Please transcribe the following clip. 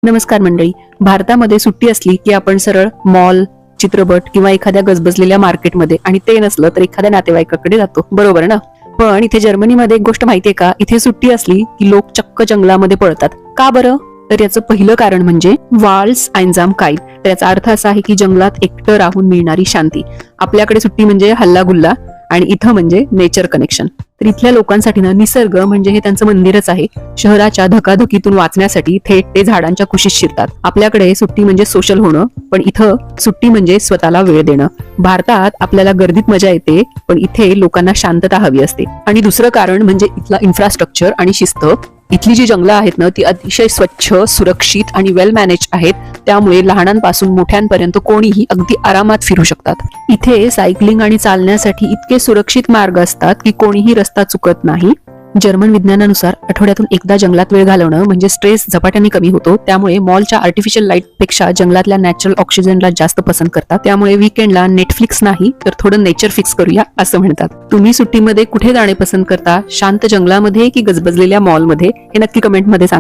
नमस्कार मंडळी. भारतामध्ये सुट्टी असली की आपण सरळ मॉल, चित्रपट किंवा एखाद्या गजबजलेल्या मार्केटमध्ये, आणि ते नसलं तर एखाद्या नातेवाईकाकडे जातो, बरोबर ना? पण इथे जर्मनीमध्ये एक गोष्ट माहितीये का? इथे सुट्टी असली की लोक चक्क जंगलामध्ये पळतात. का बरं? तर याचं पहिलं कारण म्हणजे वाल्स आयन्झाम काईल. तर याचा अर्थ असा आहे की जंगलात एकटं राहून मिळणारी शांती. आपल्याकडे सुट्टी म्हणजे हल्लागुल्ला, आणि इथं म्हणजे नेचर कनेक्शन. तर इथल्या लोकांसाठी ना निसर्ग म्हणजे हे त्यांचं मंदिरच आहे. शहराच्या धकाधकीतून वाचण्यासाठी थेट ते झाडांच्या कुशीत शिरतात. आपल्याकडे सुट्टी म्हणजे सोशल होणं, पण इथं सुट्टी म्हणजे स्वतःला वेळ देणं. भारतात आपल्याला गर्दीत मजा येते, पण इथे लोकांना शांतता हवी असते. आणि दुसरं कारण म्हणजे इथला इन्फ्रास्ट्रक्चर आणि शिस्त. इथली जी जंगलं आहेत ना ती अतिशय स्वच्छ, सुरक्षित आणि वेल मॅनेज आहेत. त्यामुळे लहानांपासून मोठ्यांपर्यंत कोणीही अगदी आरामात फिरू शकतात. इथे सायकलिंग आणि चालण्यासाठी इतके सुरक्षित मार्ग असतात की कोणीही रस्ता चुकत नाही. जर्मन विज्ञानानुसार आठवड्यातून एकदा जंगलात वेळ घालवणं म्हणजे स्ट्रेस झपाट्याने कमी होतो. त्यामुळे मॉलच्या आर्टिफिशियल लाईट पेक्षा जंगलातल्या नॅचरल ऑक्सिजनला जास्त पसंत करतात. त्यामुळे वीकेंडला नेटफ्लिक्स नाही तर थोडं नेचर फिक्स करूया असं म्हणतात. तुम्ही सुट्टीमध्ये कुठे जाणे पसंत करता? शांत जंगलामध्ये की गजबजलेल्या मॉलमध्ये? हे नक्की कमेंटमध्ये सांगा.